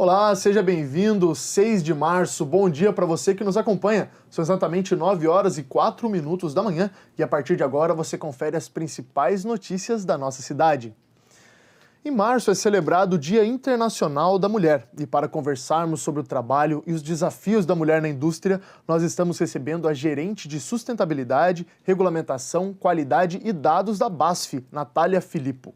Olá, seja bem-vindo, 6 de março, bom dia para você que nos acompanha. São exatamente 9 horas e 4 minutos da manhã e a partir de agora você confere as principais notícias da nossa cidade. Em março é celebrado o Dia Internacional da Mulher e para conversarmos sobre o trabalho e os desafios da mulher na indústria, nós estamos recebendo a gerente de sustentabilidade, regulamentação, qualidade e dados da BASF, Natália Filippo.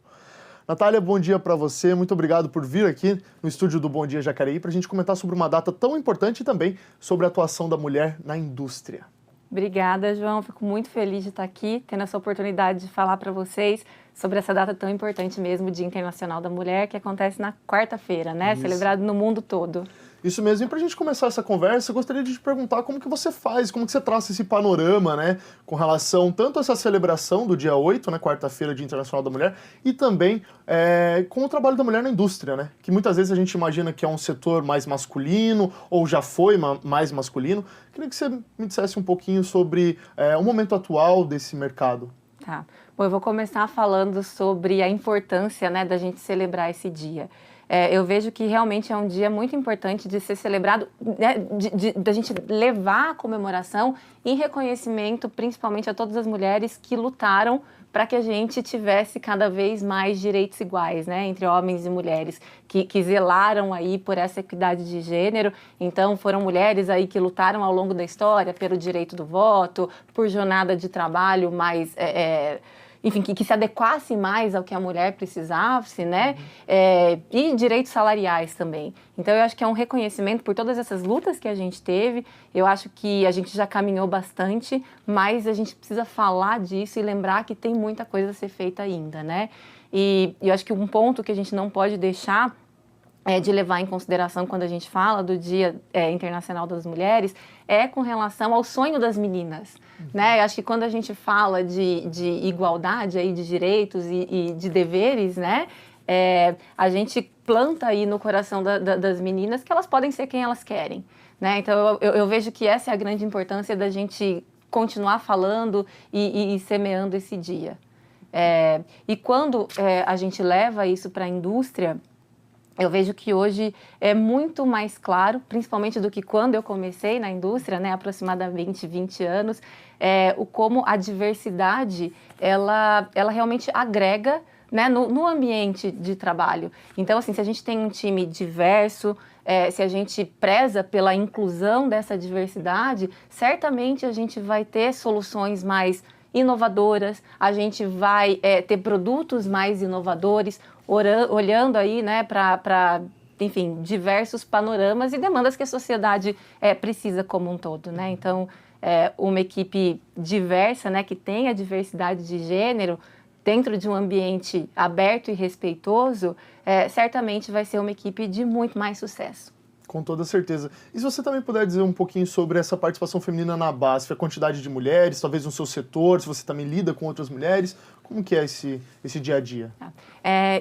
Natália, bom dia para você, muito obrigado por vir aqui no estúdio do Bom Dia Jacareí para a gente comentar sobre uma data tão importante e também sobre a atuação da mulher na indústria. Obrigada, João. Fico muito feliz de estar aqui, tendo essa oportunidade de falar para vocês sobre essa data tão importante mesmo, Dia Internacional da Mulher, que acontece na quarta-feira, né? Isso. Celebrado no mundo todo. Isso mesmo, e para a gente começar essa conversa, eu gostaria de te perguntar como que você faz, como que você traça esse panorama, né, com relação tanto a essa celebração do dia 8, né, quarta-feira, Dia Internacional da Mulher, e também com o trabalho da mulher na indústria, né, que muitas vezes a gente imagina que é um setor mais masculino, ou já foi mais masculino. Queria que você me dissesse um pouquinho sobre o momento atual desse mercado. Tá. Bom, eu vou começar falando sobre a importância, né, da gente celebrar esse dia. Eu vejo que realmente é um dia muito importante de ser celebrado, né, da gente levar a comemoração em reconhecimento, principalmente a todas as mulheres que lutaram para que a gente tivesse cada vez mais direitos iguais, né, entre homens e mulheres, que zelaram aí por essa equidade de gênero. Então, foram mulheres aí que lutaram ao longo da história pelo direito do voto, por jornada de trabalho mais... enfim, que se adequasse mais ao que a mulher precisasse, né? E direitos salariais também. Então, eu acho que é um reconhecimento por todas essas lutas que a gente teve. Eu acho que a gente já caminhou bastante, mas a gente precisa falar disso e lembrar que tem muita coisa a ser feita ainda, né? E eu acho que um ponto que a gente não pode deixar de levar em consideração quando a gente fala do Dia Internacional das Mulheres com relação ao sonho das meninas, né? Eu acho que quando a gente fala de igualdade aí de direitos e de deveres, né? A gente planta aí no coração das meninas que elas podem ser quem elas querem, né? Então eu vejo que essa é a grande importância da gente continuar falando e semeando esse dia. E quando a gente leva isso para a indústria, eu vejo que hoje é muito mais claro, principalmente do que quando eu comecei na indústria, né, aproximadamente 20 anos, como a diversidade, ela realmente agrega, né, no ambiente de trabalho. Então, assim, se a gente tem um time diverso, se a gente preza pela inclusão dessa diversidade, certamente a gente vai ter soluções mais inovadoras, a gente vai ter produtos mais inovadores, olhando aí, né, para, enfim, diversos panoramas e demandas que a sociedade precisa como um todo, né? Então, uma equipe diversa, né, que tenha diversidade de gênero dentro de um ambiente aberto e respeitoso, certamente vai ser uma equipe de muito mais sucesso. Com toda certeza. E se você também puder dizer um pouquinho sobre essa participação feminina na BASF, a quantidade de mulheres, talvez no seu setor, se você também lida com outras mulheres, como que é esse dia a dia?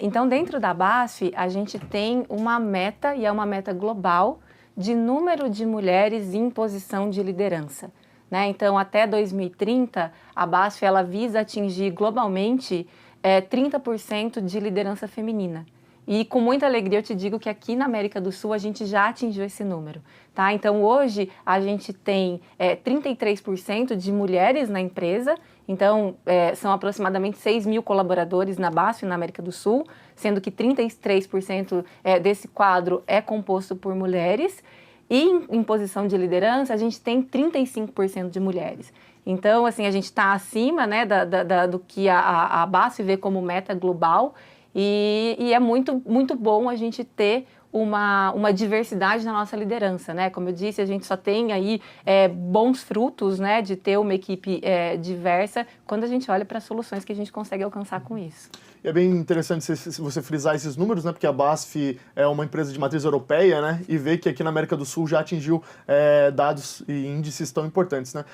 Então, dentro da BASF, a gente tem uma meta, e é uma meta global, de número de mulheres em posição de liderança, né? Então, até 2030, a BASF ela visa atingir globalmente 30% de liderança feminina. E com muita alegria eu te digo que aqui na América do Sul a gente já atingiu esse número, tá? Então hoje a gente tem 33% de mulheres na empresa, então são aproximadamente 6 mil colaboradores na BASF na América do Sul, sendo que 33% desse quadro é composto por mulheres e em posição de liderança a gente tem 35% de mulheres. Então assim, a gente está acima, né, do que a BASF vê como meta global. E é muito, muito bom a gente ter uma diversidade na nossa liderança, né? Como eu disse, a gente só tem aí bons frutos, né, de ter uma equipe diversa quando a gente olha para as soluções que a gente consegue alcançar com isso. E é bem interessante você frisar esses números, né? Porque a BASF é uma empresa de matriz europeia, né? E ver que aqui na América do Sul já atingiu dados e índices tão importantes, né?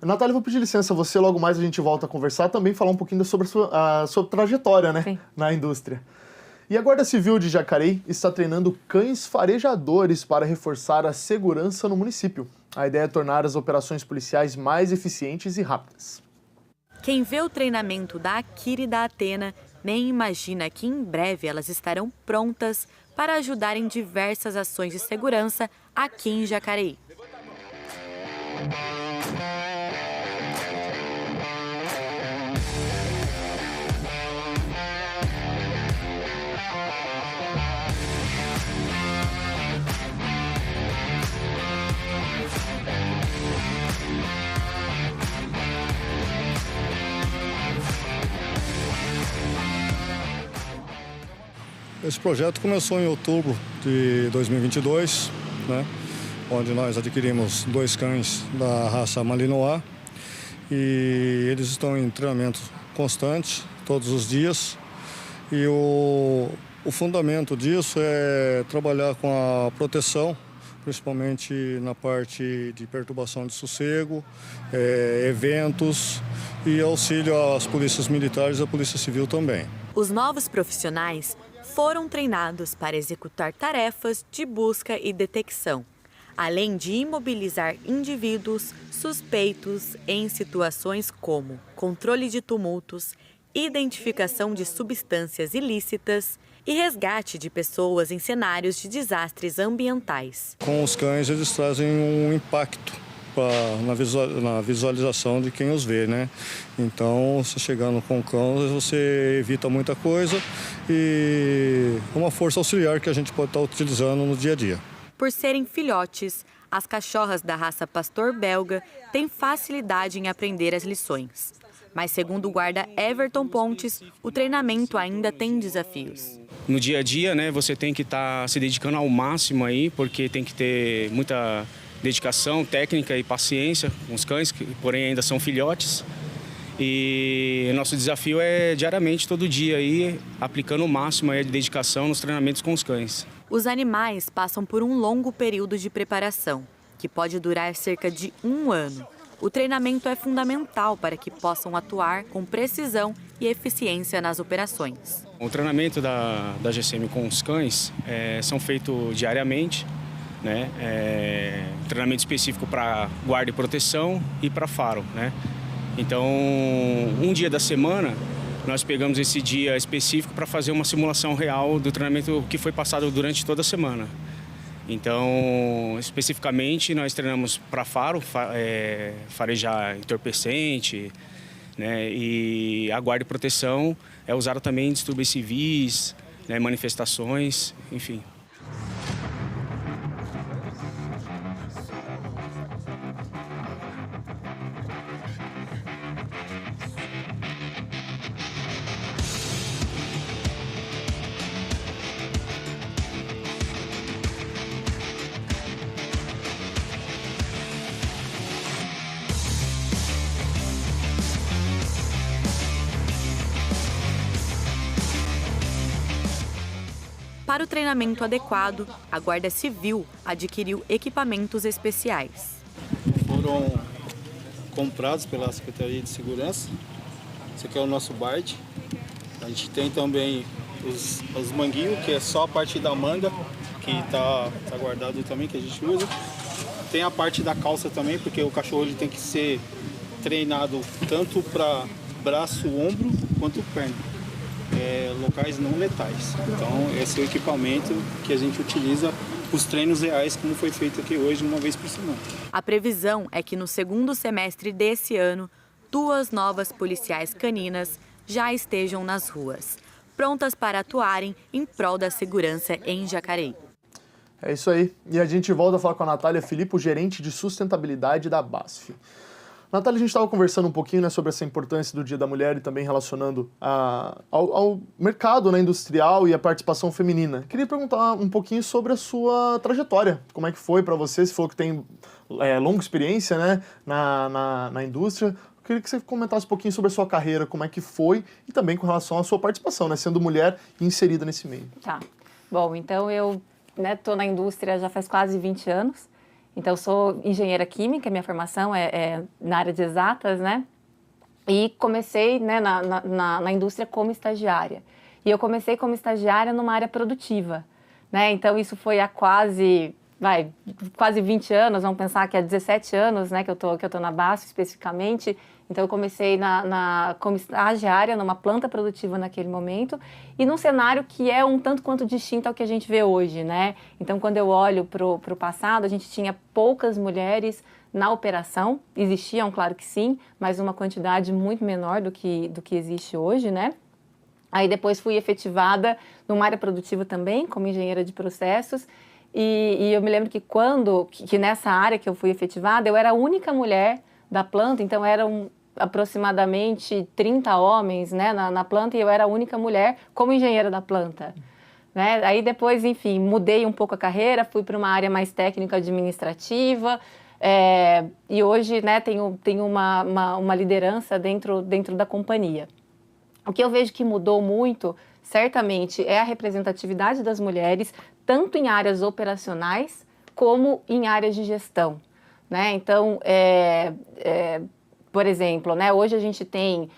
Natália, vou pedir licença, você logo mais a gente volta a conversar, também falar um pouquinho sobre a sua trajetória, né, na indústria. E a Guarda Civil de Jacareí está treinando cães farejadores para reforçar a segurança no município. A ideia é tornar as operações policiais mais eficientes e rápidas. Quem vê o treinamento da Akira e da Atena nem imagina que em breve elas estarão prontas para ajudar em diversas ações de segurança aqui em Jacareí. Esse projeto começou em outubro de 2022, né, onde nós adquirimos 2 cães da raça Malinois e eles estão em treinamento constante, todos os dias. E o fundamento disso é trabalhar com a proteção, principalmente na parte de perturbação de sossego, eventos e auxílio às polícias militares e à Polícia Civil também. Os novos profissionais foram treinados para executar tarefas de busca e detecção, além de imobilizar indivíduos suspeitos em situações como controle de tumultos, identificação de substâncias ilícitas e resgate de pessoas em cenários de desastres ambientais. Com os cães, eles trazem um impacto na visualização de quem os vê, né? Então, você chegando com o cão, você evita muita coisa e uma força auxiliar que a gente pode estar utilizando no dia a dia. Por serem filhotes, as cachorras da raça pastor belga têm facilidade em aprender as lições. Mas, segundo o guarda Everton Pontes, o treinamento ainda tem desafios. No dia a dia, né, você tem que estar se dedicando ao máximo aí, porque tem que ter muita dedicação, técnica e paciência com os cães, que porém ainda são filhotes. E nosso desafio é diariamente, todo dia, aí, aplicando o máximo aí de dedicação nos treinamentos com os cães. Os animais passam por um longo período de preparação, que pode durar cerca de 1 ano. O treinamento é fundamental para que possam atuar com precisão e eficiência nas operações. O treinamento da GCM com os cães são feitos diariamente, né? Treinamento específico para guarda e proteção e para faro, né? Então, um dia da semana, nós pegamos esse dia específico para fazer uma simulação real do treinamento que foi passado durante toda a semana. Então, especificamente, nós treinamos para faro, farejar entorpecente, né? E a guarda e proteção é usada também em distúrbios civis, né? Manifestações, enfim. Para o treinamento adequado, a Guarda Civil adquiriu equipamentos especiais. Foram comprados pela Secretaria de Segurança. Esse aqui é o nosso BARD. A gente tem também os manguinhos, que é só a parte da manga, que está guardado também, que a gente usa. Tem a parte da calça também, porque o cachorro ele tem que ser treinado tanto para braço, ombro, quanto perna. Locais não letais. Então, esse é o equipamento que a gente utiliza os treinos reais, como foi feito aqui hoje, uma vez por semana. A previsão é que no segundo semestre desse ano, 2 novas policiais caninas já estejam nas ruas, prontas para atuarem em prol da segurança em Jacareí. É isso aí. E a gente volta a falar com a Natália Filippo, gerente de sustentabilidade da BASF. Natália, a gente estava conversando um pouquinho, né, sobre essa importância do Dia da Mulher e também relacionando ao mercado, né, industrial e a participação feminina. Queria perguntar um pouquinho sobre a sua trajetória. Como é que foi para você? Você falou que tem longa experiência, né, na indústria. Queria que você comentasse um pouquinho sobre a sua carreira, como é que foi e também com relação à sua participação, né, sendo mulher e inserida nesse meio. Tá. Bom, então eu estou na indústria já faz quase 20 anos. Então, eu sou engenheira química, minha formação é na área de exatas, né? E comecei, né, na indústria como estagiária. E eu comecei como estagiária numa área produtiva, né? Então, isso foi há quase quase 20 anos, vamos pensar que há 17 anos, né, que eu tô na BASF especificamente. Então eu comecei como estagiária numa planta produtiva naquele momento e num cenário que é um tanto quanto distinto ao que a gente vê hoje, né? Então quando eu olho pro passado, a gente tinha poucas mulheres na operação, existiam, claro que sim, mas uma quantidade muito menor do que existe hoje, né? Aí depois fui efetivada numa área produtiva também, como engenheira de processos, e eu me lembro que nessa área que eu fui efetivada, eu era a única mulher da planta, então eram aproximadamente 30 homens, né, na planta, e eu era a única mulher como engenheira da planta. Né? Aí depois, enfim, mudei um pouco a carreira, fui para uma área mais técnica administrativa, e hoje, né, tenho uma liderança dentro da companhia. O que eu vejo que mudou muito, certamente, é a representatividade das mulheres, tanto em áreas operacionais como em áreas de gestão. Né? Então, por exemplo, né, hoje a gente tem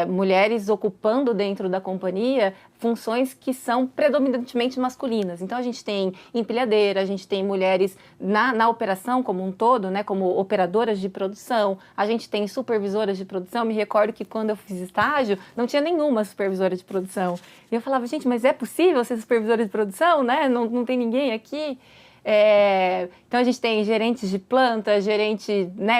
mulheres ocupando dentro da companhia funções que são predominantemente masculinas. Então, a gente tem empilhadeira, a gente tem mulheres na operação como um todo, né, como operadoras de produção, a gente tem supervisoras de produção. Me recordo que quando eu fiz estágio, não tinha nenhuma supervisora de produção. E eu falava, gente, mas é possível ser supervisora de produção? Né? Não tem ninguém aqui? Então, a gente tem gerentes de planta, gerente, né,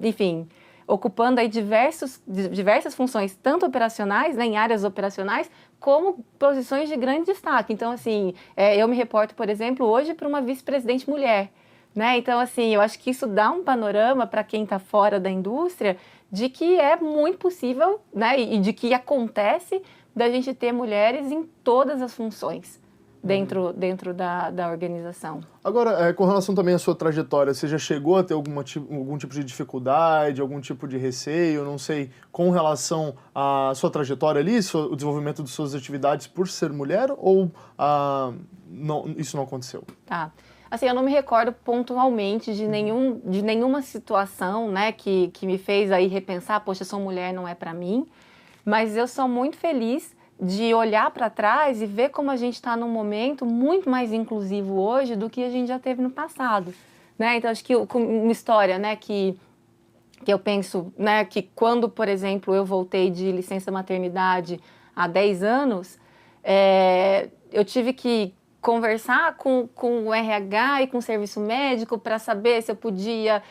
enfim, ocupando aí diversas funções, tanto operacionais, né, em áreas operacionais, como posições de grande destaque. Então, assim, eu me reporto, por exemplo, hoje para uma vice-presidente mulher. Né? Então, assim, eu acho que isso dá um panorama para quem está fora da indústria de que é muito possível, né, e de que acontece da gente ter mulheres em todas as funções dentro da organização. Agora, com relação também à sua trajetória, você já chegou a ter algum tipo de dificuldade, algum tipo de receio, não sei, com relação à sua trajetória ali, o desenvolvimento de suas atividades por ser mulher, ou isso não aconteceu? Tá. Assim, eu não me recordo pontualmente de nenhuma situação, né, que me fez aí repensar, poxa, sou mulher, não é para mim, mas eu sou muito feliz de olhar para trás e ver como a gente está num momento muito mais inclusivo hoje do que a gente já teve no passado, né? Então, acho que uma história, né, que eu penso, né, que quando, por exemplo, eu voltei de licença maternidade há 10 anos, eu tive que conversar com o RH e com o serviço médico para saber se eu podia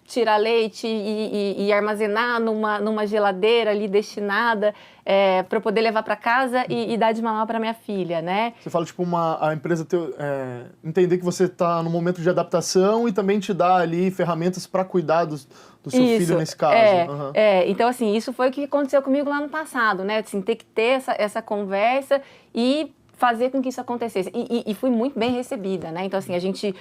tirar leite e armazenar numa geladeira ali destinada para poder levar para casa e dar de mamar para minha filha, né? Você fala, tipo, a empresa entender que você está no momento de adaptação e também te dá ali ferramentas para cuidar do seu filho nesse caso. Então, assim, isso foi o que aconteceu comigo lá no passado, né? Assim, ter que ter essa conversa e fazer com que isso acontecesse. E fui muito bem recebida, né? Então, assim, a gente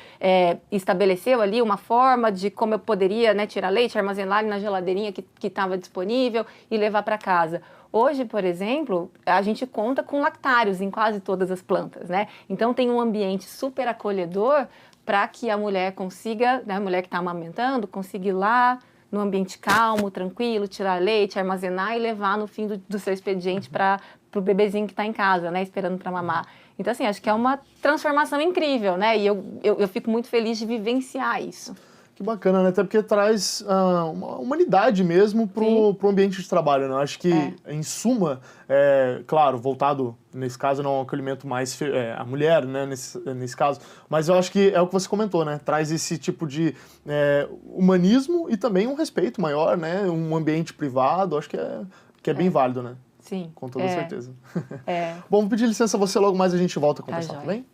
estabeleceu ali uma forma de como eu poderia, né, tirar leite, armazenar na geladeirinha que estava disponível e levar para casa. Hoje, por exemplo, a gente conta com lactários em quase todas as plantas, né? Então, tem um ambiente super acolhedor para que a mulher consiga, né, a mulher que está amamentando, consiga ir lá no ambiente calmo, tranquilo, tirar leite, armazenar e levar no fim do seu expediente para o bebezinho que está em casa, né, esperando para mamar. Então, assim, acho que é uma transformação incrível, né? E eu fico muito feliz de vivenciar isso. Que bacana, né? Até porque traz uma humanidade mesmo pro ambiente de trabalho, né? Acho que, em suma, claro, voltado, nesse caso, não é um acolhimento mais a mulher, né? Nesse caso, mas eu acho que é o que você comentou, né? Traz esse tipo de humanismo e também um respeito maior, né? Um ambiente privado, acho que é bem válido, né? Sim. Com toda certeza. Bom, vou pedir licença a você, logo mais a gente volta a conversar, tá bem?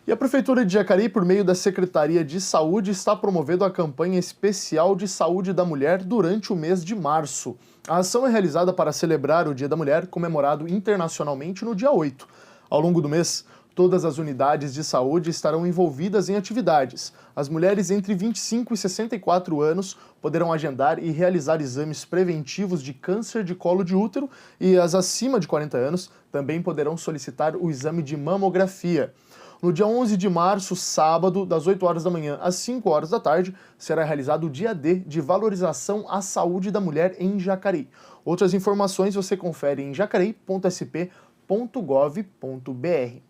E a Prefeitura de Jacareí, por meio da Secretaria de Saúde, está promovendo a campanha especial de saúde da mulher durante o mês de março. A ação é realizada para celebrar o Dia da Mulher, comemorado internacionalmente no dia 8. Ao longo do mês, todas as unidades de saúde estarão envolvidas em atividades. As mulheres entre 25 e 64 anos poderão agendar e realizar exames preventivos de câncer de colo de útero e as acima de 40 anos também poderão solicitar o exame de mamografia. No dia 11 de março, sábado, das 8 horas da manhã às 5 horas da tarde, será realizado o dia D de valorização à saúde da mulher em Jacareí. Outras informações você confere em jacareí.sp.gov.br.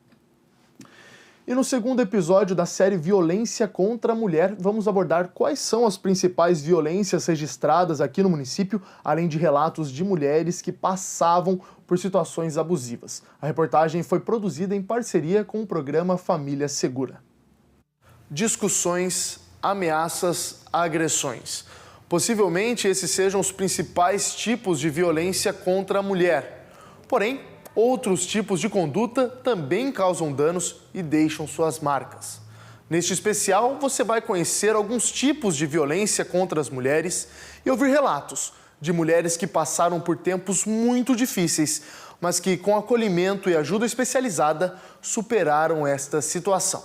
E no segundo episódio da série Violência contra a Mulher, vamos abordar quais são as principais violências registradas aqui no município, além de relatos de mulheres que passavam por situações abusivas. A reportagem foi produzida em parceria com o programa Família Segura. Discussões, ameaças, agressões. Possivelmente esses sejam os principais tipos de violência contra a mulher. Porém, outros tipos de conduta também causam danos e deixam suas marcas. Neste especial, você vai conhecer alguns tipos de violência contra as mulheres e ouvir relatos de mulheres que passaram por tempos muito difíceis, mas que, com acolhimento e ajuda especializada, superaram esta situação.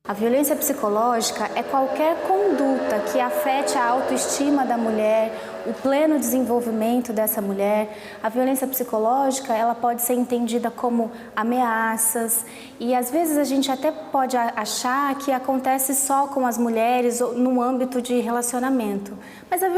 A violência psicológica é qualquer conduta que afete a autoestima da mulher, o pleno desenvolvimento dessa mulher. A violência psicológica, ela pode ser entendida como ameaças e às vezes a gente até pode achar que acontece só com as mulheres ou no âmbito de relacionamento. Mas a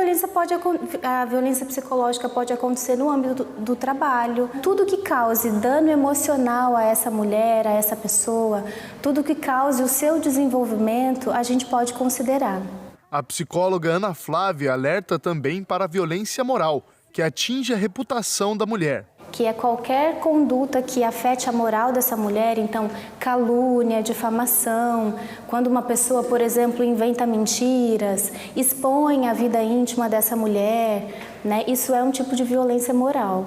violência psicológica pode acontecer no âmbito do trabalho. Tudo que cause dano emocional a essa mulher, a essa pessoa, tudo que cause o seu desenvolvimento, a gente pode considerar. A psicóloga Ana Flávia alerta também para a violência moral, que atinge a reputação da mulher. Que é qualquer conduta que afete a moral dessa mulher, então calúnia, difamação, quando uma pessoa, por exemplo, inventa mentiras, expõe a vida íntima dessa mulher, né? Isso é um tipo de violência moral.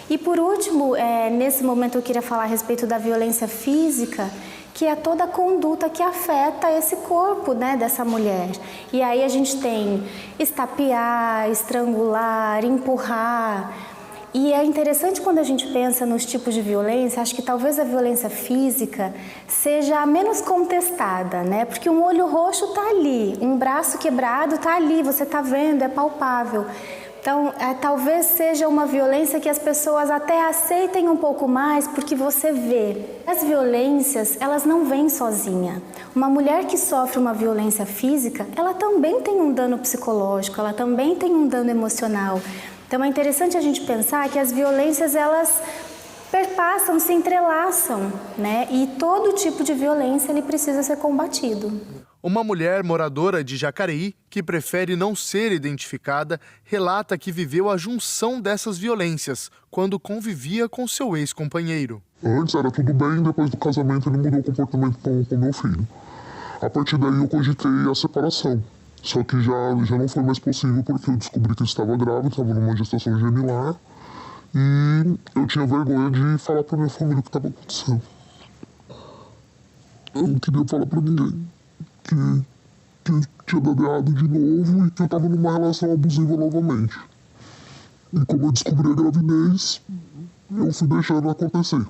E por último, nesse momento eu queria falar a respeito da violência física, que é toda a conduta que afeta esse corpo, né, dessa mulher. E aí a gente tem estapear, estrangular, empurrar. E é interessante quando a gente pensa nos tipos de violência, acho que talvez a violência física seja a menos contestada, né? Porque um olho roxo está ali, um braço quebrado está ali, você está vendo, é palpável. Então, talvez seja uma violência que as pessoas até aceitem um pouco mais porque você vê. As violências, elas não vêm sozinha. Uma mulher que sofre uma violência física, ela também tem um dano psicológico, ela também tem um dano emocional. Então, é interessante a gente pensar que as violências, elas perpassam, se entrelaçam, né? E todo tipo de violência, ele precisa ser combatido. Uma mulher moradora de Jacareí, que prefere não ser identificada, relata que viveu a junção dessas violências quando convivia com seu ex-companheiro. Antes era tudo bem, depois do casamento ele mudou o comportamento com meu filho. A partir daí eu cogitei a separação. Só que já não foi mais possível porque eu descobri que eu estava grávida, estava numa gestação gemilar. E eu tinha vergonha de falar para minha família o que estava acontecendo. Eu não queria falar para ninguém que tinha dado errado de novo e que eu estava numa relação abusiva novamente. E como eu descobri a gravidez, eu fui deixando acontecer.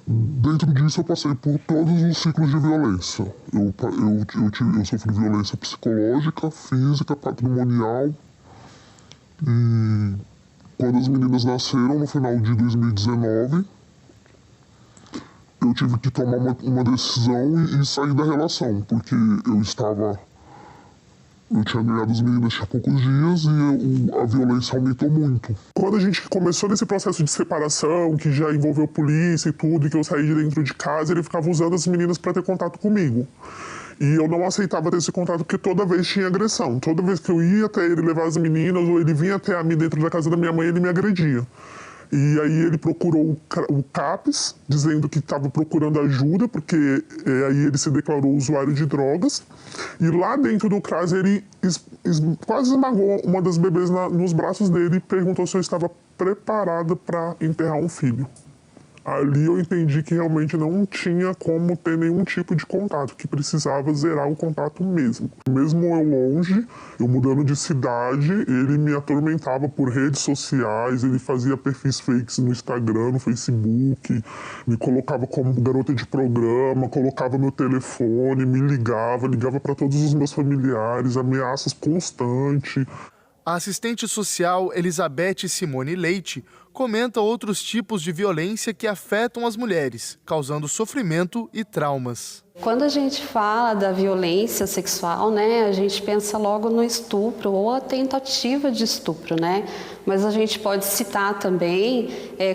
Dentro disso eu passei por todos os ciclos de violência. Eu sofri violência psicológica, física, patrimonial. E quando as meninas nasceram, no final de 2019, eu tive que tomar uma decisão e sair da relação, porque eu tinha ganhado as meninas há poucos dias e a violência aumentou muito. Quando a gente começou nesse processo de separação, que já envolveu polícia e tudo, e que eu saí de dentro de casa, ele ficava usando as meninas para ter contato comigo. E eu não aceitava ter esse contato porque toda vez tinha agressão. Toda vez que eu ia até ele levar as meninas, ou ele vinha até mim dentro da casa da minha mãe, ele me agredia. E aí ele procurou o CAPS, dizendo que estava procurando ajuda, porque aí ele se declarou usuário de drogas. E lá dentro do CRAS ele quase esmagou uma das bebês nos braços dele e perguntou se eu estava preparada para enterrar um filho. Ali eu entendi que realmente não tinha como ter nenhum tipo de contato, que precisava zerar o contato mesmo. Mesmo eu longe, eu mudando de cidade, ele me atormentava por redes sociais, ele fazia perfis fakes no Instagram, no Facebook, me colocava como garota de programa, colocava meu telefone, me ligava para todos os meus familiares, ameaças constantes. A assistente social Elizabeth Simone Leite comenta outros tipos de violência que afetam as mulheres, causando sofrimento e traumas. Quando a gente fala da violência sexual, né, a gente pensa logo no estupro ou a tentativa de estupro, né? Mas a gente pode citar também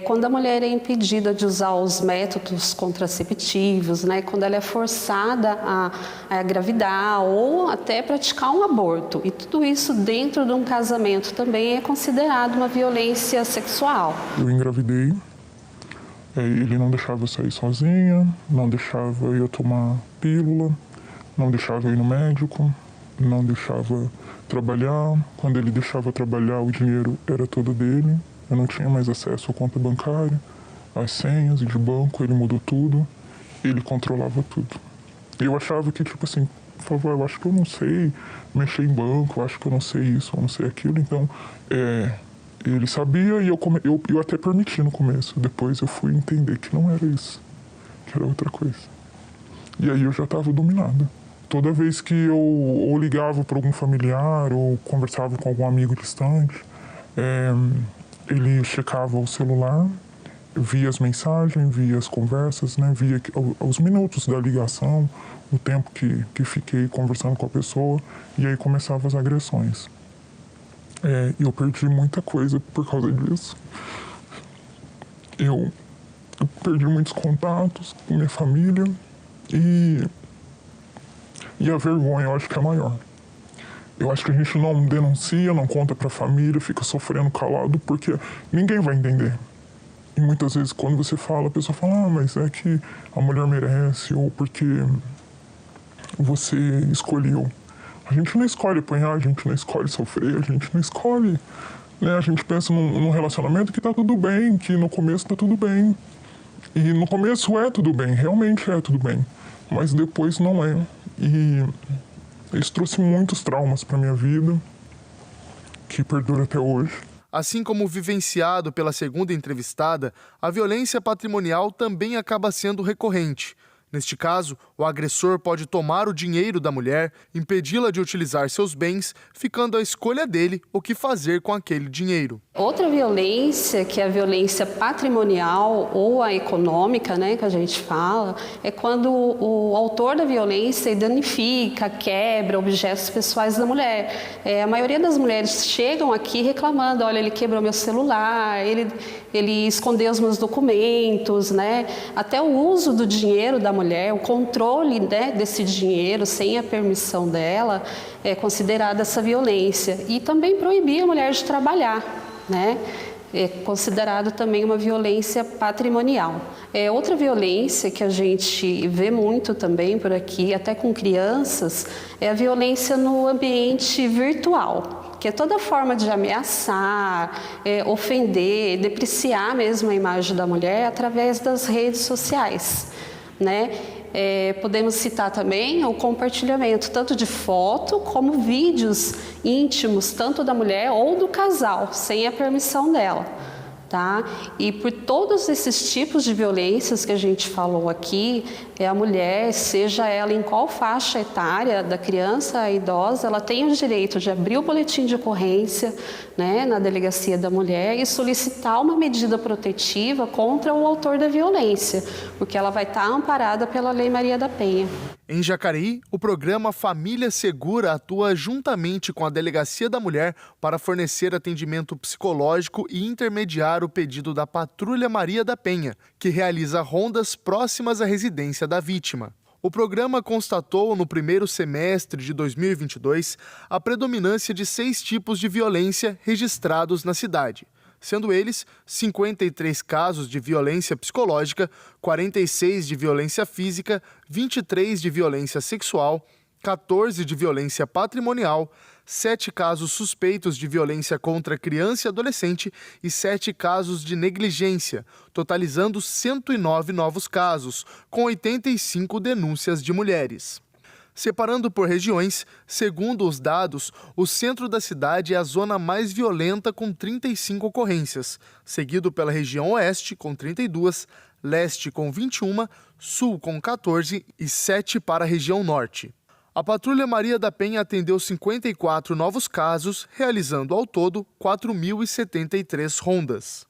quando a mulher é impedida de usar os métodos contraceptivos, né? Quando ela é forçada a engravidar ou até praticar um aborto. E tudo isso dentro de um casamento também é considerado uma violência sexual. Eu engravidei. Ele não deixava eu sair sozinha, não deixava eu tomar pílula, não deixava eu ir no médico, não deixava trabalhar. Quando ele deixava trabalhar, o dinheiro era todo dele. Eu não tinha mais acesso à conta bancária, às senhas de banco, ele mudou tudo. Ele controlava tudo. Eu achava que, tipo assim, por favor, eu acho que eu não sei mexer em banco, eu acho que eu não sei isso, eu não sei aquilo. Então, ele sabia e eu até permiti no começo. Depois eu fui entender que não era isso, que era outra coisa. E aí eu já estava dominada. Toda vez que eu ou ligava para algum familiar ou conversava com algum amigo distante, ele checava o celular, via as mensagens, via as conversas, né, via os minutos da ligação, o tempo que fiquei conversando com a pessoa, e aí começavam as agressões. Eu perdi muita coisa por causa disso. Eu perdi muitos contatos com minha família e a vergonha eu acho que é maior. Eu acho que a gente não denuncia, não conta para a família, fica sofrendo calado porque ninguém vai entender. E muitas vezes quando você fala, a pessoa fala, mas é que a mulher merece ou porque você escolheu. A gente não escolhe apanhar, a gente não escolhe sofrer, a gente não escolhe, né? A gente pensa num relacionamento que tá tudo bem, que no começo tá tudo bem. E no começo é tudo bem, realmente é tudo bem. Mas depois não é. E isso trouxe muitos traumas para minha vida, que perdura até hoje. Assim como vivenciado pela segunda entrevistada, a violência patrimonial também acaba sendo recorrente. Neste caso, o agressor pode tomar o dinheiro da mulher, impedi-la de utilizar seus bens, ficando à escolha dele o que fazer com aquele dinheiro. Outra violência, que é a violência patrimonial ou a econômica, né, que a gente fala, é quando o autor da violência danifica, quebra objetos pessoais da mulher. A maioria das mulheres chegam aqui reclamando, olha, ele quebrou meu celular, ele escondeu os meus documentos, né? Até o uso do dinheiro da mulher, o controle, né, desse dinheiro sem a permissão dela é considerada essa violência. E também proibir a mulher de trabalhar, né? É considerado também uma violência patrimonial. Outra violência que a gente vê muito também por aqui, até com crianças, é a violência no ambiente virtual, que é toda forma de ameaçar, ofender, depreciar mesmo a imagem da mulher através das redes sociais, né? Podemos citar também o compartilhamento tanto de foto como vídeos íntimos, tanto da mulher ou do casal, sem a permissão dela. Tá? E por todos esses tipos de violências que a gente falou aqui, a mulher, seja ela em qual faixa etária, da criança à idosa, ela tem o direito de abrir o boletim de ocorrência, né, na delegacia da mulher e solicitar uma medida protetiva contra o autor da violência, porque ela vai estar amparada pela Lei Maria da Penha. Em Jacareí, o programa Família Segura atua juntamente com a Delegacia da Mulher para fornecer atendimento psicológico e intermediar o pedido da Patrulha Maria da Penha, que realiza rondas próximas à residência da vítima. O programa constatou no primeiro semestre de 2022 a predominância de 6 tipos de violência registrados na cidade, sendo eles 53 casos de violência psicológica, 46 de violência física, 23 de violência sexual, 14 de violência patrimonial, 7 casos suspeitos de violência contra criança e adolescente e 7 casos de negligência, totalizando 109 novos casos, com 85 denúncias de mulheres. Separando por regiões, segundo os dados, o centro da cidade é a zona mais violenta com 35 ocorrências, seguido pela região oeste com 32, leste com 21, sul com 14 e 7 para a região norte. A Patrulha Maria da Penha atendeu 54 novos casos, realizando ao todo 4.073 rondas.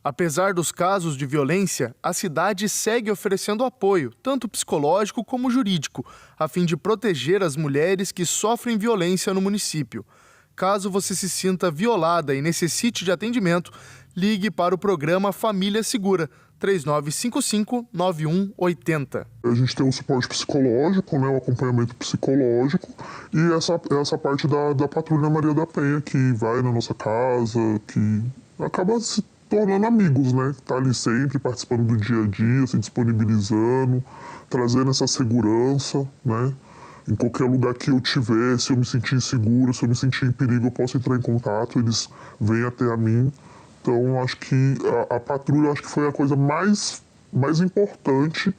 Apesar dos casos de violência, a cidade segue oferecendo apoio, tanto psicológico como jurídico, a fim de proteger as mulheres que sofrem violência no município. Caso você se sinta violada e necessite de atendimento, ligue para o programa Família Segura, 3955-9180. A gente tem um suporte psicológico, né, um acompanhamento psicológico e essa parte da Patrulha Maria da Penha, que vai na nossa casa, que acaba se tornando amigos, né? Tá ali sempre participando do dia a dia, se disponibilizando, trazendo essa segurança, né? Em qualquer lugar que eu tiver, se eu me sentir inseguro, se eu me sentir em perigo, eu posso entrar em contato, eles vêm até a mim. Então, acho que a patrulha acho que foi a coisa mais importante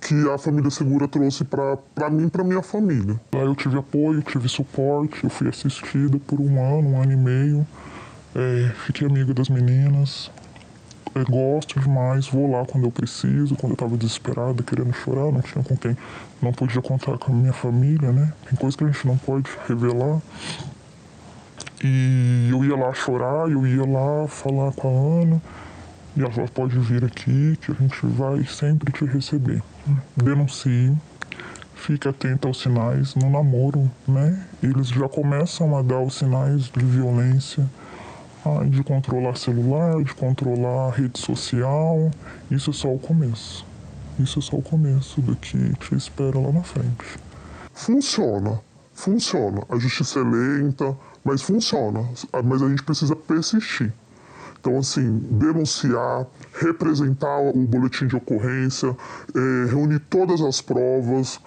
que a Família Segura trouxe para mim e para minha família. Lá eu tive apoio, tive suporte, eu fui assistida por um ano e meio. Fiquei amiga das meninas, gosto demais, vou lá quando eu preciso, quando eu estava desesperada, querendo chorar, não tinha com quem, não podia contar com a minha família, né? Tem coisa que a gente não pode revelar. E eu ia lá chorar, eu ia lá falar com a Ana, e ela falou, pode vir aqui que a gente vai sempre te receber. Denuncie, fique atenta aos sinais no namoro, né? Eles já começam a dar os sinais de violência, de controlar celular, de controlar rede social. Isso é só o começo. Isso é só o começo do que te espera lá na frente. Funciona. A justiça é lenta, mas funciona. Mas a gente precisa persistir. Então, assim, denunciar, representar o boletim de ocorrência, reunir todas as provas,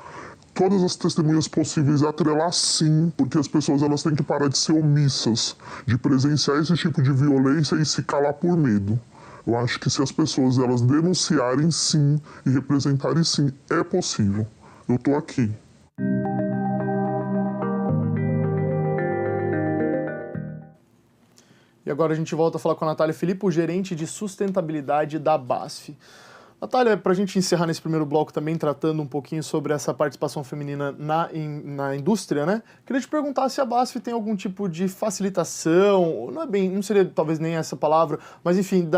todas as testemunhas possíveis, atrelar sim, porque as pessoas elas têm que parar de ser omissas, de presenciar esse tipo de violência e se calar por medo. Eu acho que se as pessoas elas denunciarem sim e representarem sim, é possível. Eu estou aqui. E agora a gente volta a falar com a Natália Filippo, gerente de sustentabilidade da BASF. Natália, para a gente encerrar nesse primeiro bloco também, tratando um pouquinho sobre essa participação feminina na indústria, né? Queria te perguntar se a BASF tem algum tipo de facilitação, não seria talvez nem essa palavra, mas enfim,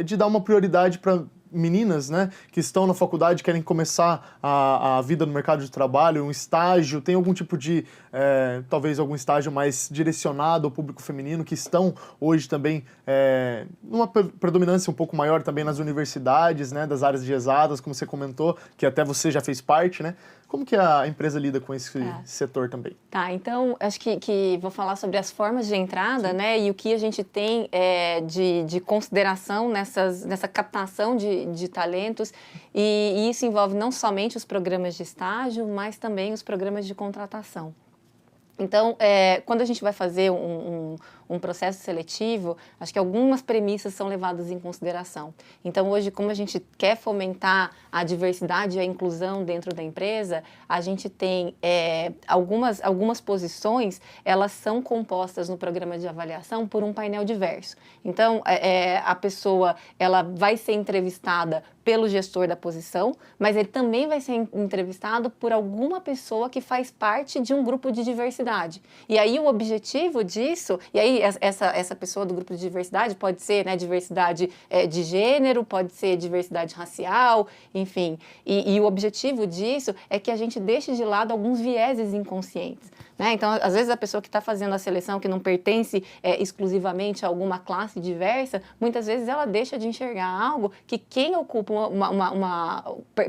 de dar uma prioridade para meninas, né, que estão na faculdade, querem começar a vida no mercado de trabalho, um estágio, tem algum tipo de, talvez algum estágio mais direcionado ao público feminino, que estão hoje também numa predominância um pouco maior também nas universidades, né, das áreas de exatas, como você comentou, que até você já fez parte, né? Como que a empresa lida com esse setor também? Tá, então acho que vou falar sobre as formas de entrada, né, e o que a gente tem de consideração nessa captação de talentos, e isso envolve não somente os programas de estágio, mas também os programas de contratação. Então, quando a gente vai fazer um processo seletivo, acho que algumas premissas são levadas em consideração. Então, hoje, como a gente quer fomentar a diversidade e a inclusão dentro da empresa, a gente tem algumas posições, elas são compostas no programa de avaliação por um painel diverso. Então, a pessoa ela vai ser entrevistada pelo gestor da posição, mas ele também vai ser entrevistado por alguma pessoa que faz parte de um grupo de diversidade. E aí o objetivo disso, e aí essa pessoa do grupo de diversidade pode ser, né, diversidade de gênero, pode ser diversidade racial, enfim. E o objetivo disso é que a gente deixe de lado alguns vieses inconscientes, né? Então, às vezes a pessoa que está fazendo a seleção, que não pertence exclusivamente a alguma classe diversa, muitas vezes ela deixa de enxergar algo que quem ocupa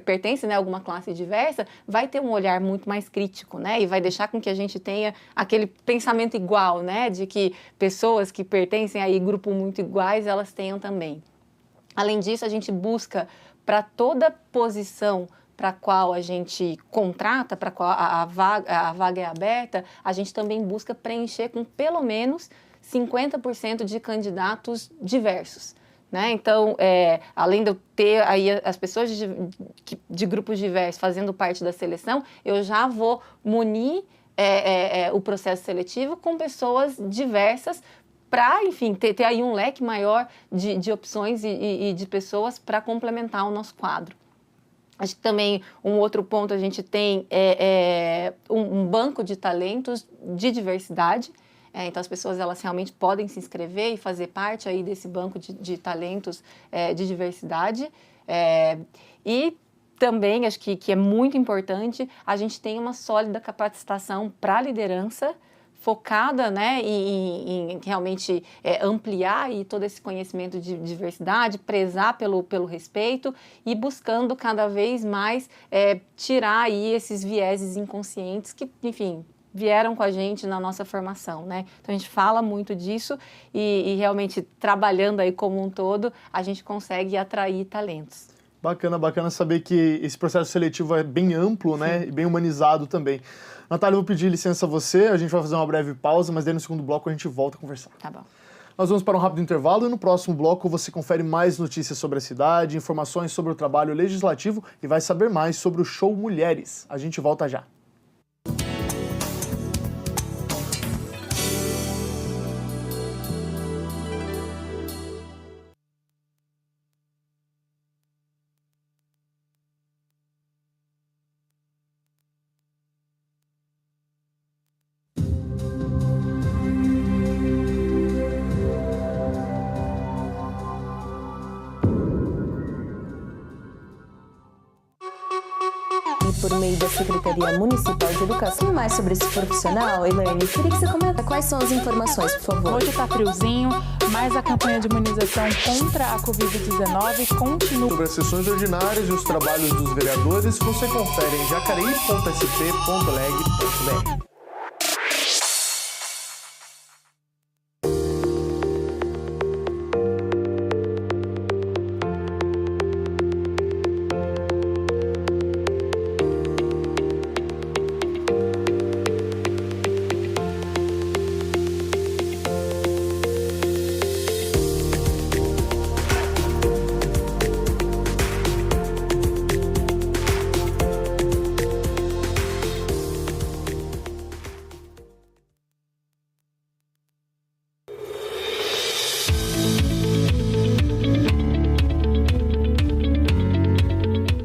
pertence, né, a alguma classe diversa, vai ter um olhar muito mais crítico, né? E vai deixar com que a gente tenha aquele pensamento igual, né? De que pessoas que pertencem a grupos muito iguais, elas tenham também. Além disso, a gente busca para toda posição para a qual a gente contrata, para a qual a vaga é aberta, a gente também busca preencher com pelo menos 50% de candidatos diversos, né? Então, além de eu ter aí as pessoas de grupos diversos fazendo parte da seleção, eu já vou munir o processo seletivo com pessoas diversas para, enfim, ter aí um leque maior de opções e de pessoas para complementar o nosso quadro. Acho que também um outro ponto a gente tem um banco de talentos de diversidade. Então, as pessoas elas realmente podem se inscrever e fazer parte aí desse banco de talentos de diversidade. E também, acho que é muito importante, a gente tem uma sólida capacitação para a liderança, focada, né, em realmente ampliar aí todo esse conhecimento de diversidade, prezar pelo respeito e buscando cada vez mais tirar aí esses vieses inconscientes que, enfim, vieram com a gente na nossa formação, né? Então, a gente fala muito disso e realmente trabalhando aí como um todo, a gente consegue atrair talentos. Bacana saber que esse processo seletivo é bem amplo, né, e bem humanizado também. Natália, eu vou pedir licença a você, a gente vai fazer uma breve pausa, mas daí no segundo bloco a gente volta a conversar. Tá bom. Nós vamos para um rápido intervalo e no próximo bloco você confere mais notícias sobre a cidade, informações sobre o trabalho legislativo e vai saber mais sobre o show Mulheres. A gente volta já. Por meio da Secretaria Municipal de Educação. E mais sobre esse profissional, Elaine, queria que você comenta quais são as informações, por favor. Hoje está friozinho, mas a campanha de imunização contra a Covid-19 continua. Sobre as sessões ordinárias e os trabalhos dos vereadores, você confere em jacareí.sp.leg.br.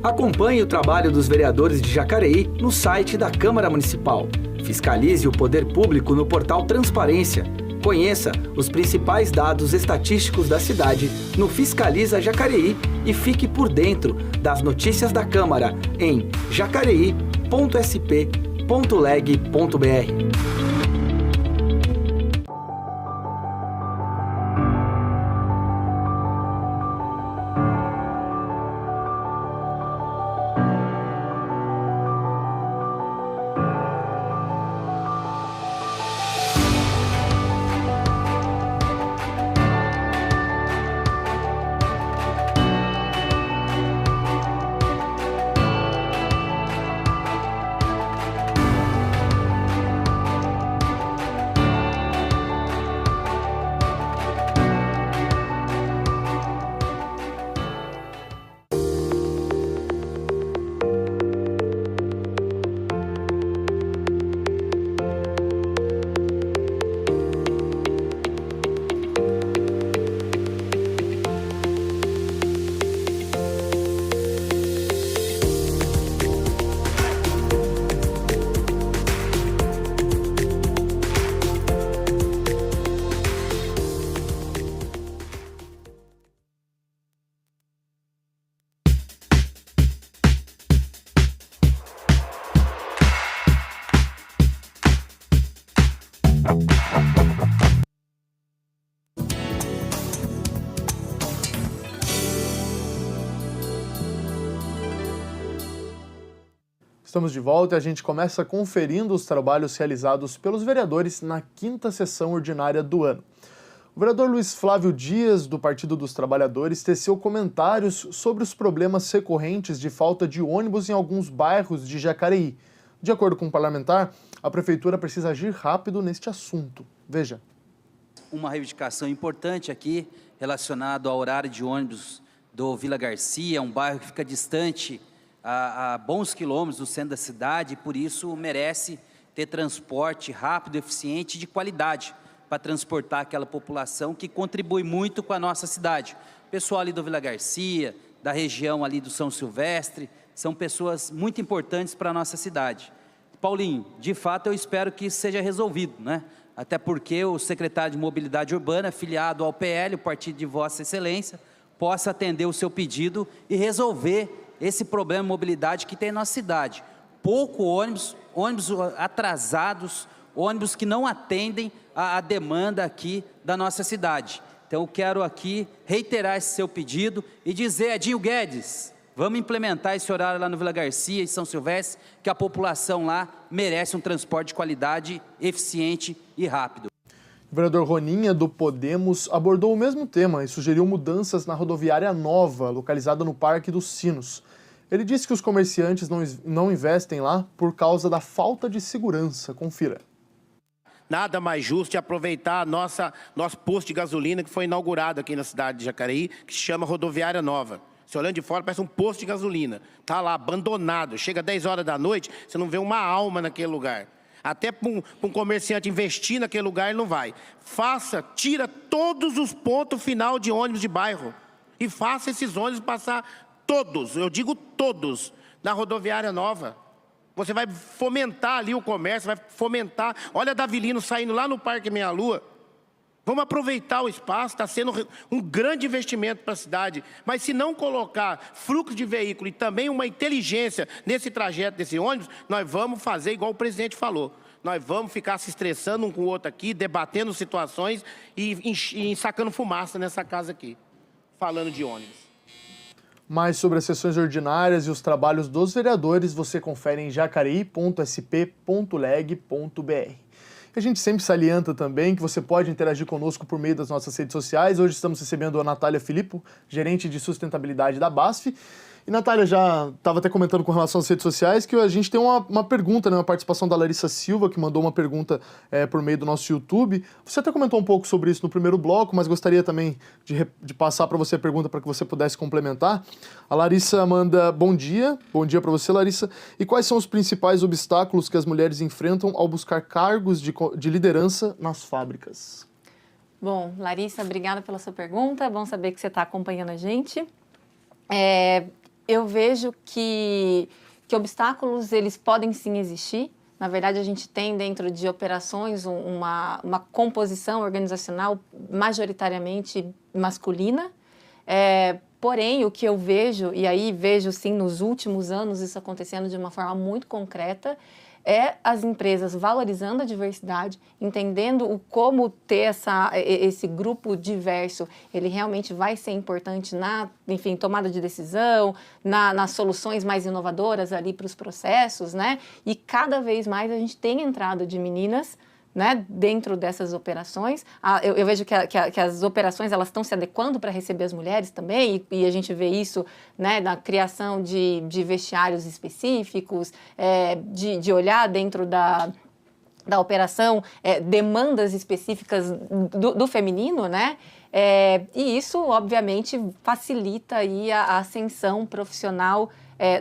Acompanhe o trabalho dos vereadores de Jacareí no site da Câmara Municipal. Fiscalize o poder público no portal Transparência. Conheça os principais dados estatísticos da cidade no Fiscaliza Jacareí e fique por dentro das notícias da Câmara em jacareí.sp.leg.br. Estamos de volta e a gente começa conferindo os trabalhos realizados pelos vereadores na 5ª sessão ordinária do ano. O vereador Luiz Flávio Dias, do Partido dos Trabalhadores, teceu comentários sobre os problemas recorrentes de falta de ônibus em alguns bairros de Jacareí. De acordo com o parlamentar, a prefeitura precisa agir rápido neste assunto. Veja. Uma reivindicação importante aqui relacionada ao horário de ônibus do Vila Garcia, um bairro que fica distante a bons quilômetros do centro da cidade e por isso merece ter transporte rápido, eficiente e de qualidade para transportar aquela população que contribui muito com a nossa cidade. O pessoal ali do Vila Garcia, da região ali do São Silvestre, são pessoas muito importantes para a nossa cidade. Paulinho, de fato eu espero que isso seja resolvido, né? até porque o secretário de Mobilidade Urbana, filiado ao PL, o Partido de Vossa Excelência, possa atender o seu pedido e resolver esse problema de mobilidade que tem na nossa cidade. Pouco ônibus atrasados, ônibus que não atendem a demanda aqui da nossa cidade. Então, eu quero aqui reiterar esse seu pedido e dizer, Edinho Guedes, vamos implementar esse horário lá no Vila Garcia e São Silvestre, que a população lá merece um transporte de qualidade, eficiente e rápido. O vereador Roninha, do Podemos, abordou o mesmo tema e sugeriu mudanças na rodoviária nova, localizada no Parque dos Sinos. Ele disse que os comerciantes não investem lá por causa da falta de segurança. Confira. Nada mais justo de aproveitar nosso posto de gasolina que foi inaugurado aqui na cidade de Jacareí, que se chama Rodoviária Nova. Você olhando de fora, parece um posto de gasolina. Está lá, abandonado. Chega 10 horas da noite, você não vê uma alma naquele lugar. Até para um comerciante investir naquele lugar, ele não vai. Tira todos os pontos final de ônibus de bairro. E faça esses ônibus passar todos, eu digo todos, na Rodoviária Nova. Você vai fomentar ali o comércio, vai fomentar. Olha a Davilino saindo lá no Parque Meia Lua. Vamos aproveitar o espaço, está sendo um grande investimento para a cidade. Mas se não colocar fluxo de veículo e também uma inteligência nesse trajeto desse ônibus, nós vamos fazer igual o presidente falou. Nós vamos ficar se estressando um com o outro aqui, debatendo situações e sacando fumaça nessa casa aqui, falando de ônibus. Mais sobre as sessões ordinárias e os trabalhos dos vereadores, você confere em jacareí.sp.leg.br. A gente sempre salienta também que você pode interagir conosco por meio das nossas redes sociais. Hoje estamos recebendo a Natália Filippo, gerente de sustentabilidade da BASF. E, Natália, já estava até comentando com relação às redes sociais que a gente tem uma pergunta, né, uma participação da Larissa Silva, que mandou uma pergunta por meio do nosso YouTube. Você até comentou um pouco sobre isso no primeiro bloco, mas gostaria também de passar para você a pergunta para que você pudesse complementar. A Larissa manda bom dia para você, Larissa. E quais são os principais obstáculos que as mulheres enfrentam ao buscar cargos de liderança nas fábricas? Bom, Larissa, obrigada pela sua pergunta. É bom saber que você está acompanhando a gente. Eu vejo que obstáculos, eles podem sim existir. Na verdade, a gente tem dentro de operações uma composição organizacional majoritariamente masculina. Porém, o que eu vejo, e aí vejo sim nos últimos anos isso acontecendo de uma forma muito concreta, é as empresas valorizando a diversidade, entendendo como ter esse grupo diverso, ele realmente vai ser importante na, enfim, tomada de decisão, nas soluções mais inovadoras ali para os processos, né? E cada vez mais a gente tem entrada de meninas, né, dentro dessas operações. Eu vejo que as operações elas estão se adequando para receber as mulheres também, e a gente vê isso, né, na criação de vestiários específicos, de olhar dentro da operação demandas específicas do feminino, né? E isso, obviamente, facilita aí a ascensão profissional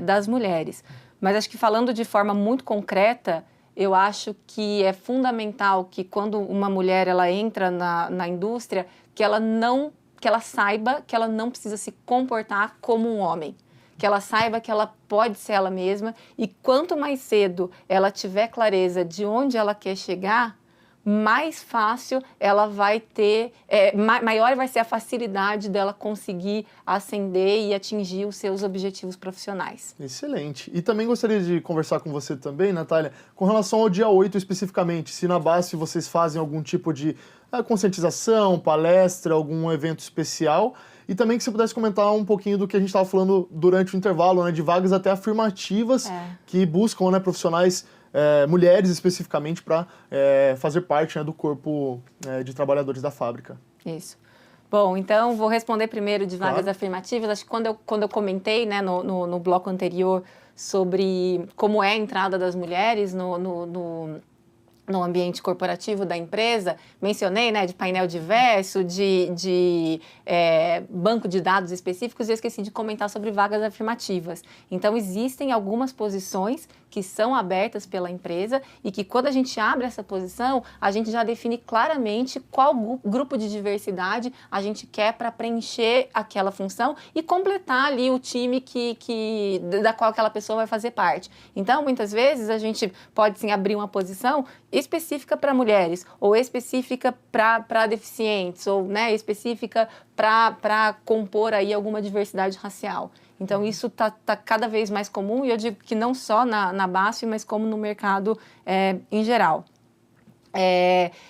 das mulheres. Mas acho que falando de forma muito concreta, eu acho que é fundamental que quando uma mulher ela entra na indústria, que ela saiba que ela não precisa se comportar como um homem, que ela saiba que ela pode ser ela mesma, e quanto mais cedo ela tiver clareza de onde ela quer chegar, mais fácil ela vai ter, maior vai ser a facilidade dela conseguir ascender e atingir os seus objetivos profissionais. Excelente. E também gostaria de conversar com você também, Natália, com relação ao dia 8 especificamente, se na BASF vocês fazem algum tipo de conscientização, palestra, algum evento especial, e também que você pudesse comentar um pouquinho do que a gente estava falando durante o intervalo, né, de vagas até afirmativas que buscam, né, profissionais mulheres especificamente para fazer parte, né, do corpo de trabalhadores da fábrica. Isso. Bom, então vou responder primeiro de vagas afirmativas. Acho que quando eu comentei, né, no bloco anterior sobre como é a entrada das mulheres no ambiente corporativo da empresa, mencionei, né, de painel diverso, de banco de dados específicos, e eu esqueci de comentar sobre vagas afirmativas. Então, existem algumas posições que são abertas pela empresa e que, quando a gente abre essa posição, a gente já define claramente qual grupo de diversidade a gente quer para preencher aquela função e completar ali o time da qual aquela pessoa vai fazer parte. Então, muitas vezes, a gente pode, sim, abrir uma posição específica para mulheres, ou específica para deficientes, ou, né, específica para compor aí alguma diversidade racial. Então, isso tá cada vez mais comum, e eu digo que não só na BASF, mas como no mercado em geral.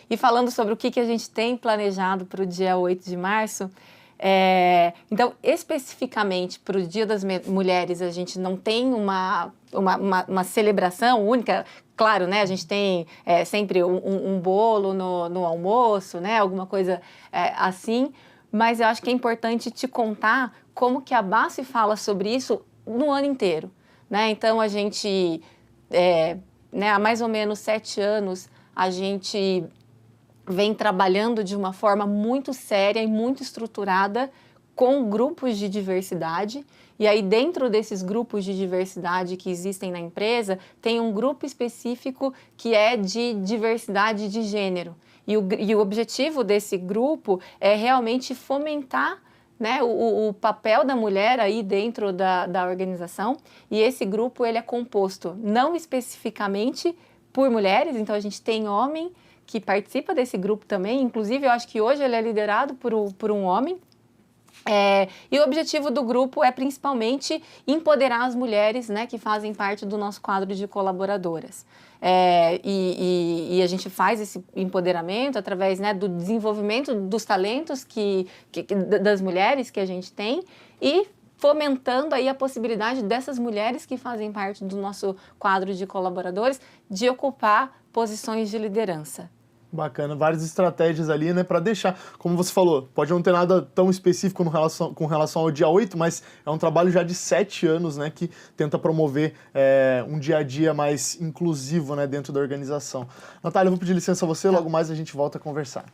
E falando sobre o que a gente tem planejado para o dia 8 de março, então, especificamente para o Dia das Mulheres, a gente não tem uma celebração única. Claro, né, a gente tem sempre um bolo no almoço, né, alguma coisa assim, mas eu acho que é importante te contar como que a BASF fala sobre isso no ano inteiro, né? Então, a gente, né, há mais ou menos 7 anos, a gente vem trabalhando de uma forma muito séria e muito estruturada com grupos de diversidade. E aí, dentro desses grupos de diversidade que existem na empresa, tem um grupo específico que é de diversidade de gênero. E o objetivo desse grupo é realmente fomentar, né, o papel da mulher aí dentro da organização. E esse grupo ele é composto não especificamente por mulheres, então a gente tem homem que participa desse grupo também, inclusive eu acho que hoje ele é liderado por um homem. E o objetivo do grupo é principalmente empoderar as mulheres, né, que fazem parte do nosso quadro de colaboradoras. E a gente faz esse empoderamento através, né, do desenvolvimento dos talentos das mulheres que a gente tem e fomentando aí a possibilidade dessas mulheres que fazem parte do nosso quadro de colaboradores de ocupar posições de liderança. Bacana, várias estratégias ali, né, para deixar, como você falou, pode não ter nada tão específico com relação ao dia 8, mas é um trabalho já de 7 anos, né, que tenta promover um dia a dia mais inclusivo, né, dentro da organização. Natália, eu vou pedir licença a você, logo mais a gente volta a conversar.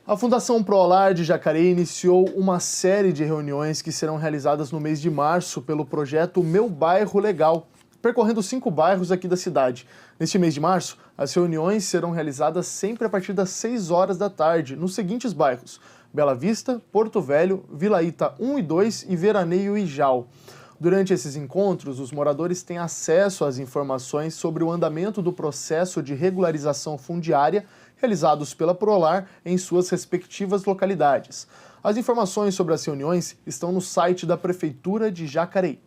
A Fundação Prolar de Jacareí iniciou uma série de reuniões que serão realizadas no mês de março pelo projeto Meu Bairro Legal, percorrendo 5 bairros aqui da cidade. Neste mês de março, as reuniões serão realizadas sempre a partir das 6 horas da tarde, nos seguintes bairros: Bela Vista, Porto Velho, Vila Ita 1 e 2 e Veraneio e Jau. Durante esses encontros, os moradores têm acesso às informações sobre o andamento do processo de regularização fundiária realizados pela Prolar em suas respectivas localidades. As informações sobre as reuniões estão no site da Prefeitura de Jacareí.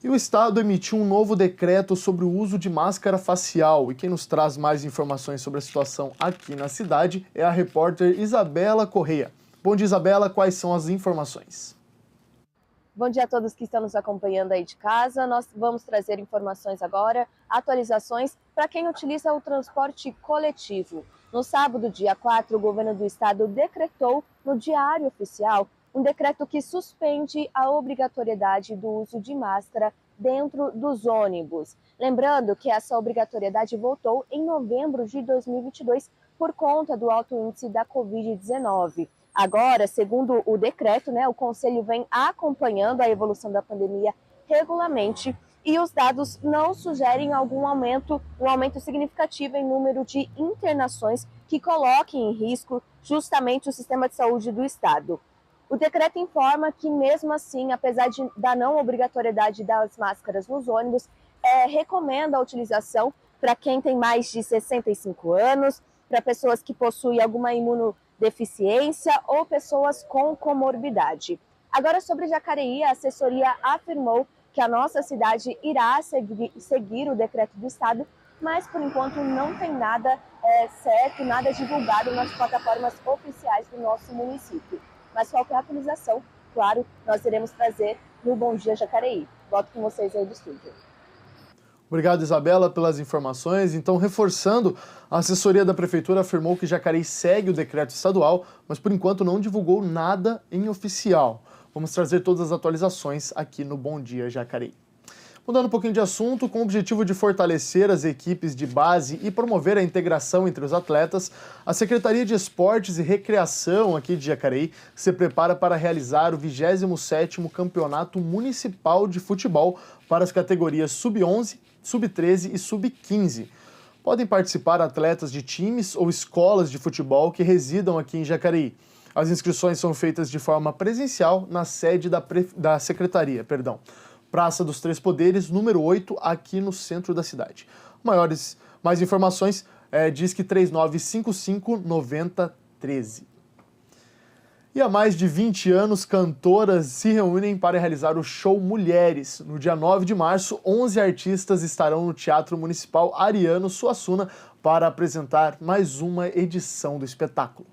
E o Estado emitiu um novo decreto sobre o uso de máscara facial. E quem nos traz mais informações sobre a situação aqui na cidade é a repórter Isabela Correia. Bom dia, Isabela. Quais são as informações? Bom dia a todos que estão nos acompanhando aí de casa. Nós vamos trazer informações agora, atualizações para quem utiliza o transporte coletivo. No sábado, dia 4, o governo do estado decretou no Diário Oficial um decreto que suspende a obrigatoriedade do uso de máscara dentro dos ônibus. Lembrando que essa obrigatoriedade voltou em novembro de 2022 por conta do alto índice da Covid-19. Agora, segundo o decreto, né, o Conselho vem acompanhando a evolução da pandemia regularmente e os dados não sugerem um aumento significativo em número de internações que coloquem em risco justamente o sistema de saúde do estado. O decreto informa que, mesmo assim, apesar da não obrigatoriedade das máscaras nos ônibus, recomenda a utilização para quem tem mais de 65 anos, para pessoas que possuem alguma imunodeficiência ou pessoas com comorbidade. Agora, sobre Jacareí, a assessoria afirmou que a nossa cidade irá seguir o decreto do estado, mas, por enquanto, não tem nada certo, nada divulgado nas plataformas oficiais do nosso município. Mas qualquer atualização, claro, nós iremos trazer no Bom Dia Jacareí. Volto com vocês aí do estúdio. Obrigado, Isabela, pelas informações. Então, reforçando, a assessoria da Prefeitura afirmou que Jacareí segue o decreto estadual, mas por enquanto não divulgou nada em oficial. Vamos trazer todas as atualizações aqui no Bom Dia Jacareí. Mudando um pouquinho de assunto, com o objetivo de fortalecer as equipes de base e promover a integração entre os atletas, a Secretaria de Esportes e Recreação aqui de Jacareí se prepara para realizar o 27º Campeonato Municipal de Futebol para as categorias Sub-11, Sub-13 e Sub-15. Podem participar atletas de times ou escolas de futebol que residam aqui em Jacareí. As inscrições são feitas de forma presencial na sede da Secretaria, Praça dos Três Poderes, número 8, aqui no centro da cidade. Mais informações, Disque 3955-9013. E há mais de 20 anos, cantoras se reúnem para realizar o show Mulheres. No dia 9 de março, 11 artistas estarão no Teatro Municipal Ariano Suassuna para apresentar mais uma edição do espetáculo.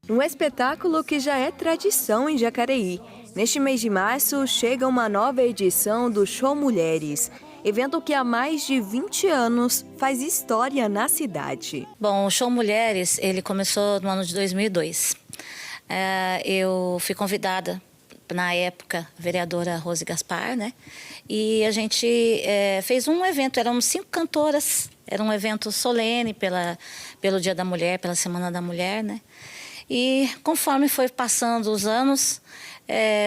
Um espetáculo que já é tradição em Jacareí. Neste mês de março, chega uma nova edição do Show Mulheres, evento que há mais de 20 anos faz história na cidade. Bom, o Show Mulheres, ele começou no ano de 2002. Eu fui convidada, na época, a vereadora Rose Gaspar, né? E a gente fez um evento, éramos 5 cantoras, era um evento solene pelo Dia da Mulher, pela Semana da Mulher, né? E conforme foi passando os anos,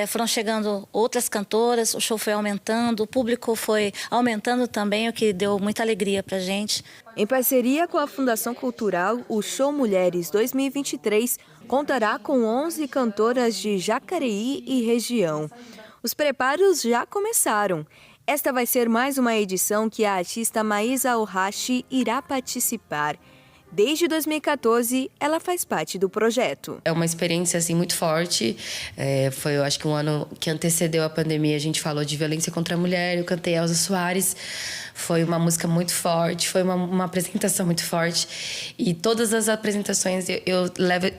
foram chegando outras cantoras, o show foi aumentando, o público foi aumentando também, o que deu muita alegria pra gente. Em parceria com a Fundação Cultural, o Show Mulheres 2023 contará com 11 cantoras de Jacareí e região. Os preparos já começaram. Esta vai ser mais uma edição que a artista Maísa Ohashi irá participar. Desde 2014, ela faz parte do projeto. É uma experiência assim, muito forte. Foi, eu acho que um ano que antecedeu a pandemia, a gente falou de violência contra a mulher. Eu cantei Elza Soares. Foi uma música muito forte, foi uma apresentação muito forte. E todas as apresentações eu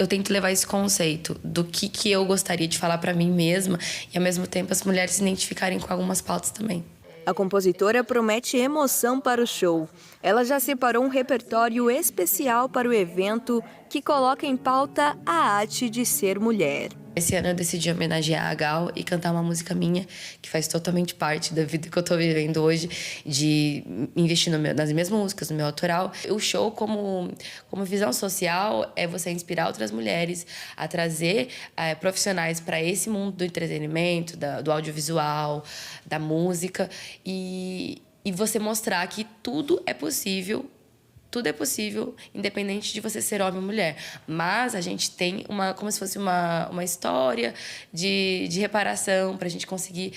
tento levar esse conceito do que eu gostaria de falar para mim mesma e, ao mesmo tempo, as mulheres se identificarem com algumas pautas também. A compositora promete emoção para o show. Ela já separou um repertório especial para o evento que coloca em pauta a arte de ser mulher. Esse ano eu decidi homenagear a Gal e cantar uma música minha que faz totalmente parte da vida que eu tô vivendo hoje, de investir nas minhas músicas, no meu autoral. O show, como visão social, é você inspirar outras mulheres a trazer profissionais para esse mundo do entretenimento, do audiovisual, da música e você mostrar que tudo é possível. Tudo é possível, independente de você ser homem ou mulher. Mas a gente tem como se fosse uma história de reparação para a gente conseguir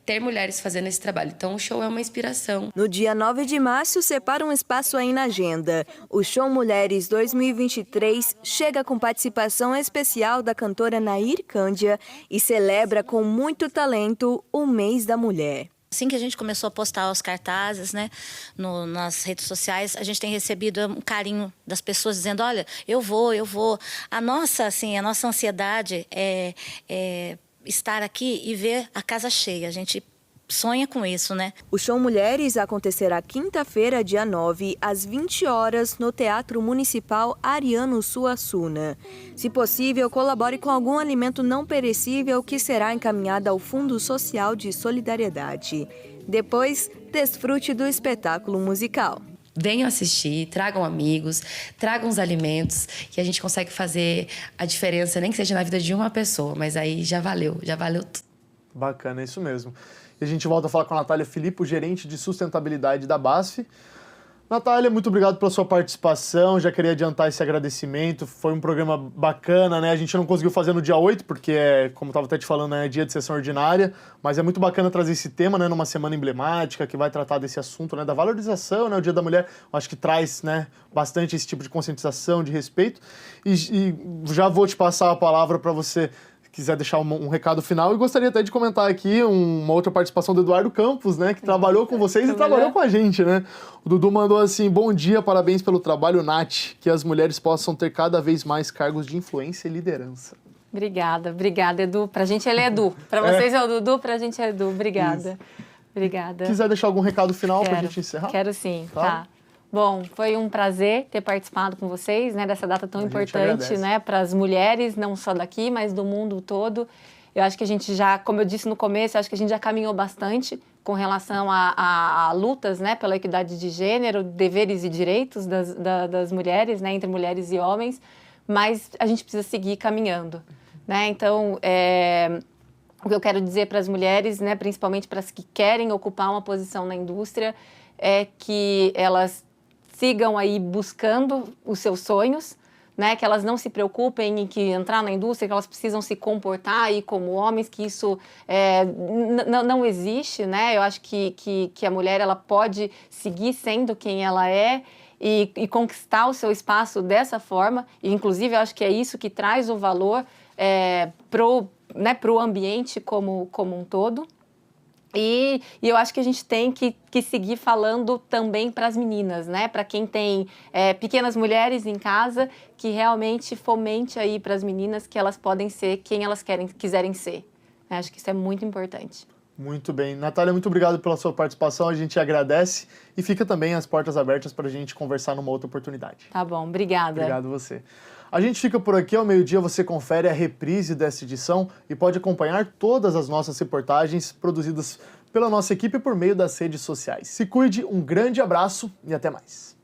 ter mulheres fazendo esse trabalho. Então, o show é uma inspiração. No dia 9 de março, separa um espaço aí na agenda. O Show Mulheres 2023 chega com participação especial da cantora Nair Cândia e celebra com muito talento o Mês da Mulher. Assim que a gente começou a postar os cartazes, né, nas redes sociais, a gente tem recebido um carinho das pessoas dizendo, olha, eu vou. A nossa ansiedade é estar aqui e ver a casa cheia. A gente sonha com isso, né? O Show Mulheres acontecerá quinta-feira, dia 9, às 20 horas, no Teatro Municipal Ariano Suassuna. Se possível, colabore com algum alimento não perecível que será encaminhado ao Fundo Social de Solidariedade. Depois, desfrute do espetáculo musical. Venham assistir, tragam amigos, tragam os alimentos, que a gente consegue fazer a diferença, nem que seja na vida de uma pessoa, mas aí já valeu tudo. Bacana, é isso mesmo. E a gente volta a falar com a Natália Filippo, gerente de sustentabilidade da BASF. Natália, muito obrigado pela sua participação, já queria adiantar esse agradecimento, foi um programa bacana, né? A gente não conseguiu fazer no dia 8, porque, como estava até te falando, é dia de sessão ordinária, mas é muito bacana trazer esse tema, né, numa semana emblemática, que vai tratar desse assunto, né, da valorização, né, o Dia da Mulher, acho que traz, né, bastante esse tipo de conscientização, de respeito, e já vou te passar a palavra para você quiser deixar um recado final, e gostaria até de comentar aqui uma outra participação do Eduardo Campos, né, que trabalhou com vocês e trabalhou com a gente, né? O Dudu mandou assim, bom dia, parabéns pelo trabalho, Nath, que as mulheres possam ter cada vez mais cargos de influência e liderança. Obrigada, Edu. Pra gente ele é Edu. Pra vocês é o Dudu, pra gente é Edu. Obrigada. Isso. Obrigada. Quiser deixar algum recado final pra gente encerrar? Quero sim, claro. Tá. Bom, foi um prazer ter participado com vocês, né, dessa data tão importante, né, para as mulheres, não só daqui, mas do mundo todo. Eu acho que a gente já, como eu disse no começo, acho que a gente já caminhou bastante com relação a lutas, né, pela equidade de gênero, deveres e direitos das mulheres, né, entre mulheres e homens, mas a gente precisa seguir caminhando, né? Então, o que eu quero dizer para as mulheres, né, principalmente para as que querem ocupar uma posição na indústria, é que elas sigam aí buscando os seus sonhos, né, que elas não se preocupem em que entrar na indústria, que elas precisam se comportar aí como homens, que isso não existe, né? Eu acho que a mulher ela pode seguir sendo quem ela é e conquistar o seu espaço dessa forma. E, inclusive, eu acho que é isso que traz o valor pro ambiente como um todo. E eu acho que a gente tem que seguir falando também para as meninas, né? Para quem tem pequenas mulheres em casa, que realmente fomente aí para as meninas que elas podem ser quem elas quiserem ser. Acho que isso é muito importante. Muito bem. Natália, muito obrigado pela sua participação, a gente agradece e fica também as portas abertas para a gente conversar numa outra oportunidade. Tá bom, obrigada. Obrigado você. A gente fica por aqui, ao meio-dia você confere a reprise dessa edição e pode acompanhar todas as nossas reportagens produzidas pela nossa equipe por meio das redes sociais. Se cuide, um grande abraço e até mais.